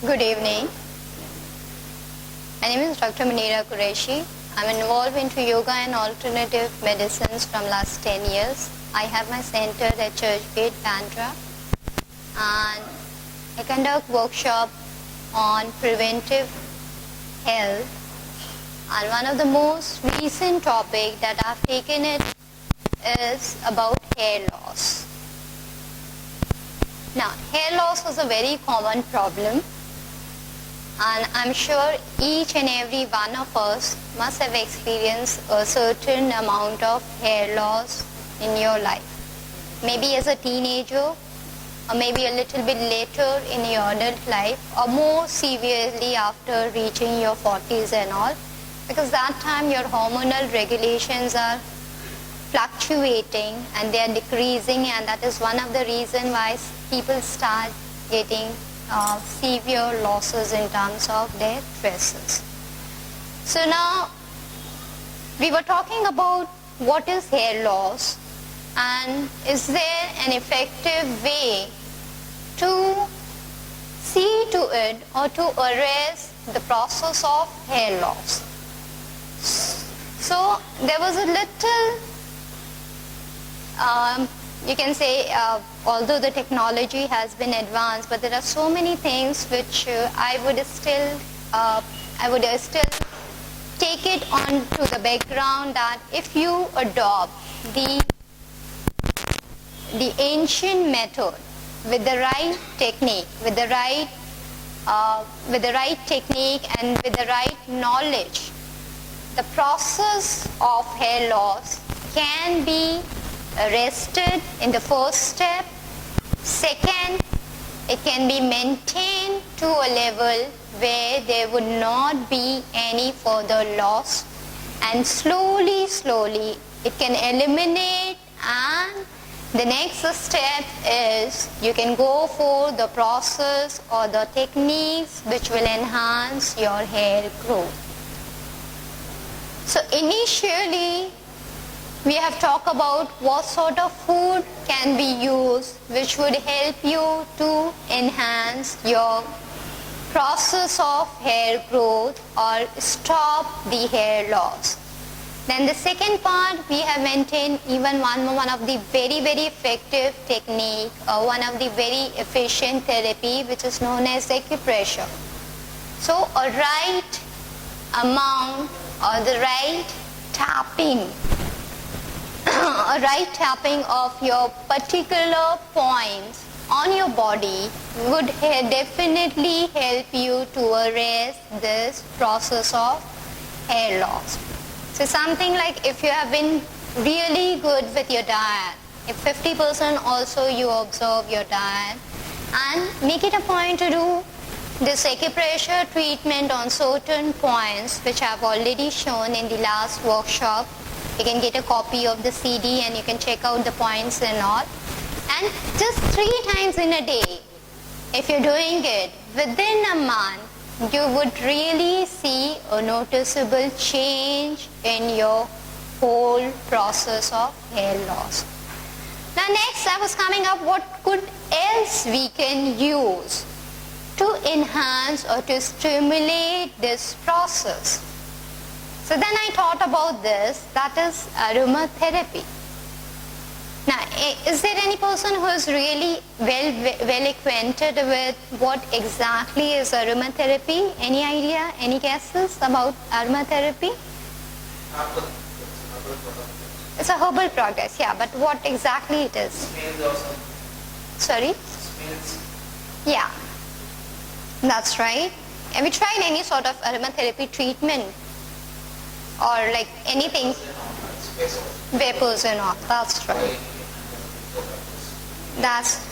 Good evening. My name is Dr. Munira Qureshi. I'm involved into yoga and alternative medicines from last 10 years. I have my center at Churchgate, Bandra, and I conduct workshop on preventive health. And one of the most recent topic that I've taken it is about hair loss. Now, hair loss is a very common problem, and I'm sure each and every one of us must have experienced a certain amount of hair loss in your life. Maybe as a teenager, or maybe a little bit later in your adult life, or more severely after reaching your 40s and all, because that time your hormonal regulations are fluctuating and they are decreasing, and that is one of the reasons why people start getting severe losses in terms of their dresses. So now we were talking about what is hair loss, and is there an effective way to see to it or to arrest the process of hair loss. So there was a little you can say, although the technology has been advanced, but there are so many things which I would still take it on to the background that if you adopt the ancient method with the right technique, with the right technique and with the right knowledge, the process of hair loss can be arrested in the first step. Second, it can be maintained to a level where there would not be any further loss, and slowly it can eliminate, and the next step is you can go for the process or the techniques which will enhance your hair growth. So initially we have talked about what sort of food can be used which would help you to enhance your process of hair growth or stop the hair loss. Then the second part, we have maintained even one of the very effective technique, or one of the very efficient therapy, which is known as acupressure. So a right amount or the right tapping a right tapping of your particular points on your body would definitely help you to arrest this process of hair loss. So something like if you have been really good with your diet, if 50% also you observe your diet, and make it a point to do this acupressure treatment on certain points which I have already shown in the last workshop. You can get a copy of the CD and you can check out the points and all. And just 3 times in a day, if you're doing it within a month, you would really see a noticeable change in your whole process of hair loss. Now next I was coming up what could else we can use to enhance or to stimulate this process. So then I thought about this, that is aromatherapy. Now, is there any person who is really well acquainted with what exactly is aromatherapy? Any idea, any guesses about aromatherapy? It's a herbal product, yeah, but what exactly it is? Smells also. Sorry? Smells. Yeah, that's right. Have you tried any sort of aromatherapy treatment? Or like anything? Vapors and all, that's right. That's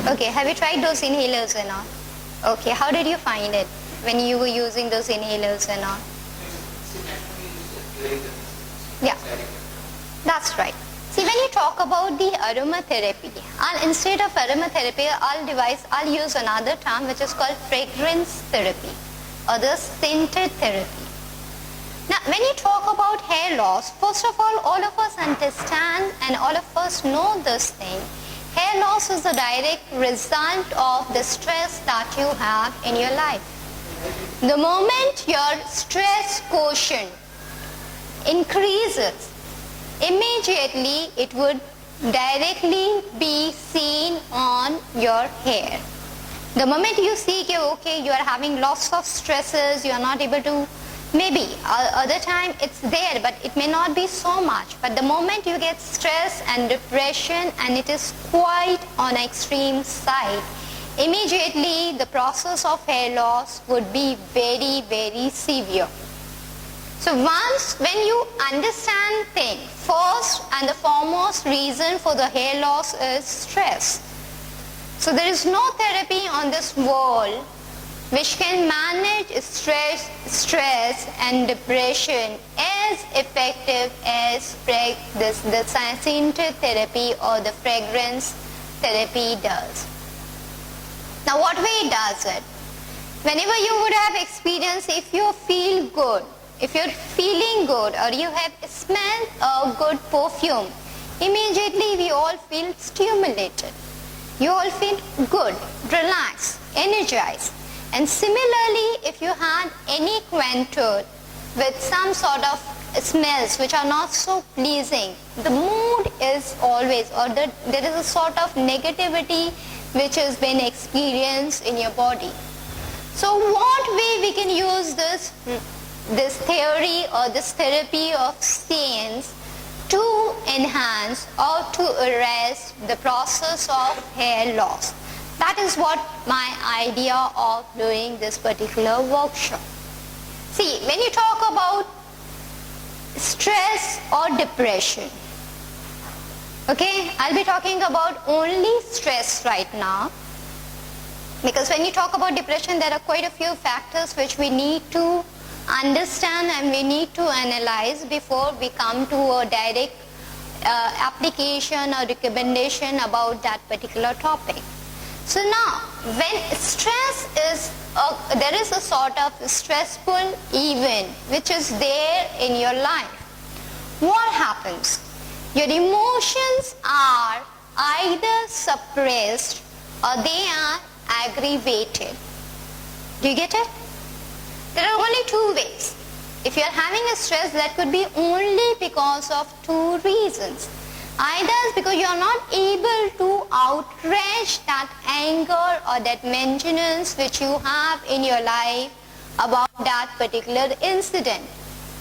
okay. Have you tried those inhalers and all? Okay, how did you find it when you were using those inhalers and all? Yeah, that's right. See, when you talk about the aromatherapy, instead of aromatherapy, I'll use another term which is called fragrance therapy or the scented therapy. Now, when you talk about hair loss, first of all of us understand and all of us know this thing, Hair loss is a direct result of the stress that you have in your life. The moment your stress quotient increases, immediately it would directly be seen on your hair. The moment you see, okay, you are having lots of stresses, you are not able to, maybe other time it's there, but it may not be so much. But the moment you get stress and depression and it is quite on extreme side, immediately the process of hair loss would be very, very severe. So once when you understand things, first and the foremost reason for the hair loss is stress. So there is no therapy on this world which can manage stress and depression as effective as the scented therapy or the fragrance therapy does. Now what way it does it? Whenever you would have experienced, if you feel good, if you're feeling good or you have smelled a good perfume, immediately we all feel stimulated. You all feel good, relaxed, energized. And similarly, if you had any encounter with some sort of smells which are not so pleasing, the mood is always, or there is a sort of negativity which has been experienced in your body. So what way we can use this theory or this therapy of scents to enhance or to arrest the process of hair loss? That is what my idea of doing this particular workshop. See, when you talk about stress or depression, okay, I'll be talking about only stress right now, because when you talk about depression, there are quite a few factors which we need to understand and we need to analyze before we come to a direct application or recommendation about that particular topic. So now, when stress is, there is a sort of stressful event which is there in your life, what happens? Your emotions are either suppressed or they are aggravated. Do you get it? There are only two ways. If you are having a stress, that could be only because of two reasons. Either because you are not able to outrage that anger or that maintenance which you have in your life about that particular incident.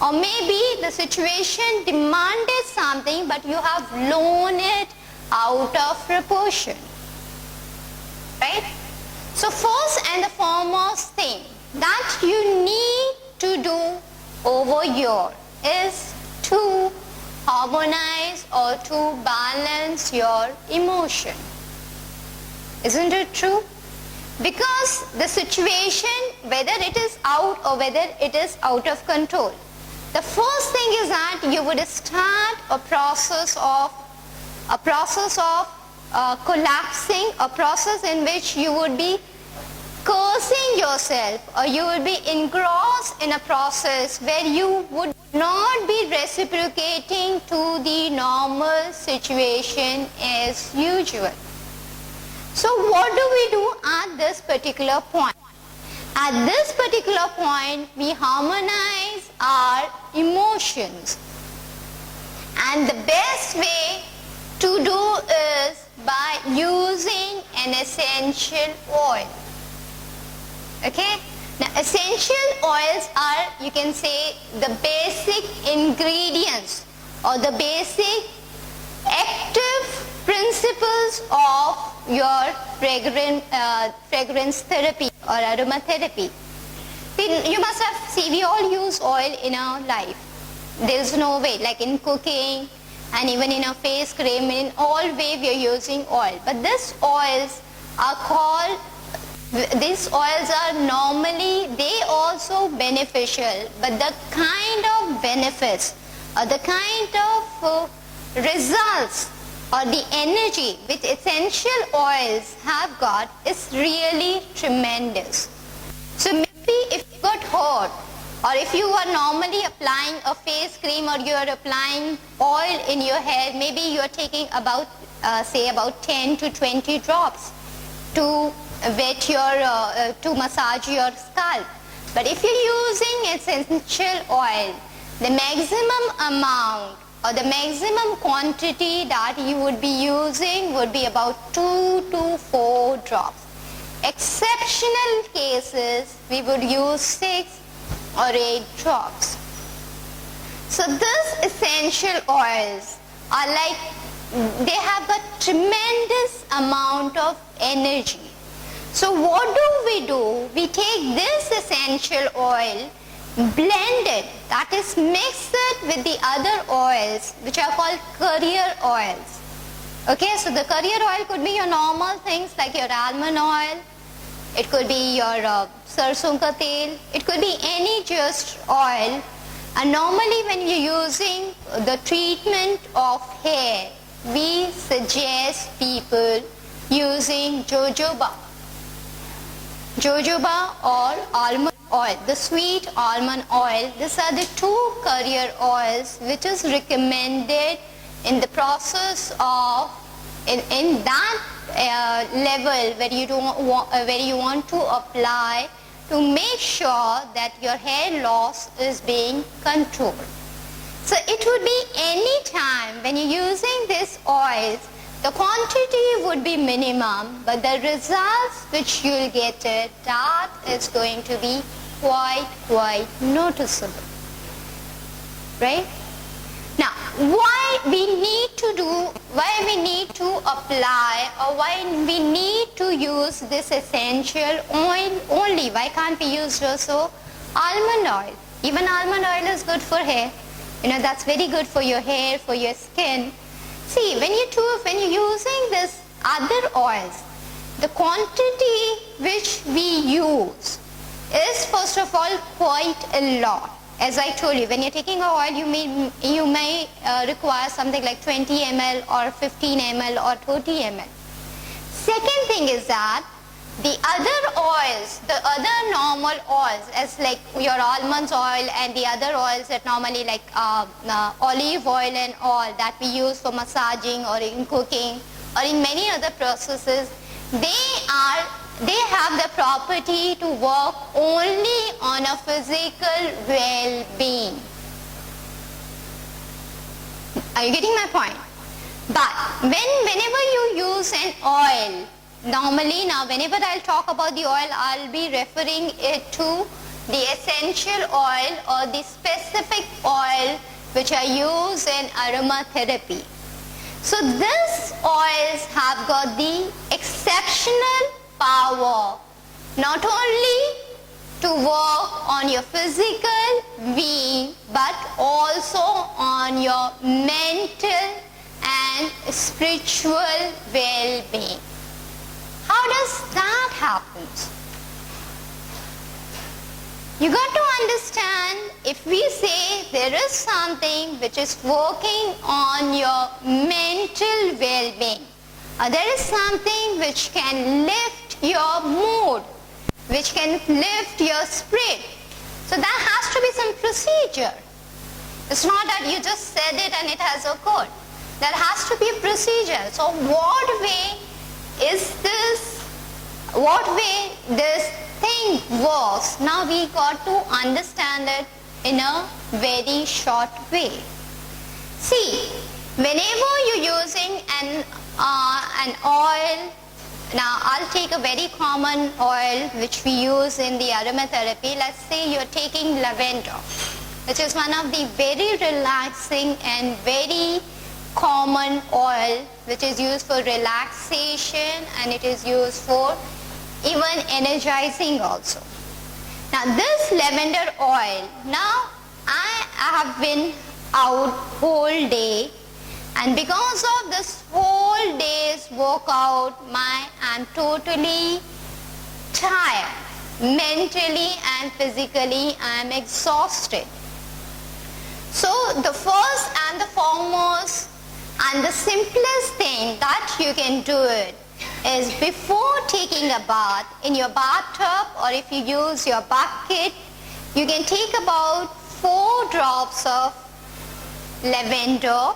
Or maybe the situation demanded something but you have blown it out of proportion. Right? So first and the foremost thing that you need to do over here is to harmonize or to balance your emotion. Isn't it true? Because the situation, whether it is out or whether it is out of control, the first thing is that you would start a process of collapsing, a process in which you would be cursing yourself, or you will be engrossed in a process where you would not be reciprocating to the normal situation as usual. So what do we do at this particular point? At this particular point, we harmonize our emotions. And the best way to do is by using an essential oil. Okay? Now essential oils are, you can say, the basic ingredients or the basic active principles of your fragrance therapy or aromatherapy. You must have seen, we all use oil in our life. There is no way, like in cooking and even in a face cream, in all way we are using oil. But these oils are normally, they also beneficial, but the kind of benefits or the kind of results or the energy which essential oils have got is really tremendous. So maybe if you got hot, or if you are normally applying a face cream or you are applying oil in your hair, maybe you are taking about say about 10 to 20 drops to wet your, to massage your scalp. But if you're using essential oil, the maximum amount or the maximum quantity that you would be using would be about 2 to 4 drops. Exceptional cases, we would use 6 or 8 drops. So these essential oils are like, they have a tremendous amount of energy. So what do? We take this essential oil, blend it, that is mix it with the other oils which are called carrier oils. Okay, so the carrier oil could be your normal things like your almond oil, it could be your sarson ka tel, it could be any just oil. And normally when you're using the treatment of hair, we suggest people using jojoba or almond oil, the sweet almond oil. These are the two carrier oils which is recommended in the process of, in that level where you want to apply to make sure that your hair loss is being controlled. So it would be any time when you're using these oils, the quantity would be minimum, but the results which you'll get it, that is going to be quite noticeable. Right? Now, why we need to apply, or why we need to use this essential oil only? Why can't we use also almond oil? Even almond oil is good for hair. That's very good for your hair, for your skin. See, when you're using this other oils, the quantity which we use is first of all quite a lot. As I told you, when you're taking an oil, you may require something like 20 ml or 15 ml or 30 ml. Second thing is that the other oils, the other normal oils, as like your almond oil and the other oils that normally like olive oil and all that we use for massaging or in cooking or in many other processes, they have the property to work only on a physical well-being. Are you getting my point? But whenever you use an oil, normally now whenever I'll talk about the oil, I'll be referring it to the essential oil or the specific oil which are used in aromatherapy. So these oils have got the exceptional power not only to work on your physical being but also on your mental and spiritual well-being. How does that happen? You got to understand, if we say there is something which is working on your mental well-being, or there is something which can lift your mood, which can lift your spirit, so there has to be some procedure. It's not that you just said it and it has occurred. There has to be a procedure. So what way this thing works, now we got to understand it in a very short way. See, whenever you're using an oil, now I'll take a very common oil which we use in the aromatherapy. Let's say you're taking lavender, which is one of the very relaxing and very common oil which is used for relaxation, and it is used for even energizing also. Now this lavender oil, now I have been out whole day, and because of this whole day's workout, I'm totally tired. Mentally and physically I am exhausted. So the first and the foremost and the simplest thing that you can do it is, before taking a bath, in your bathtub, or if you use your bucket, you can take about 4 drops of lavender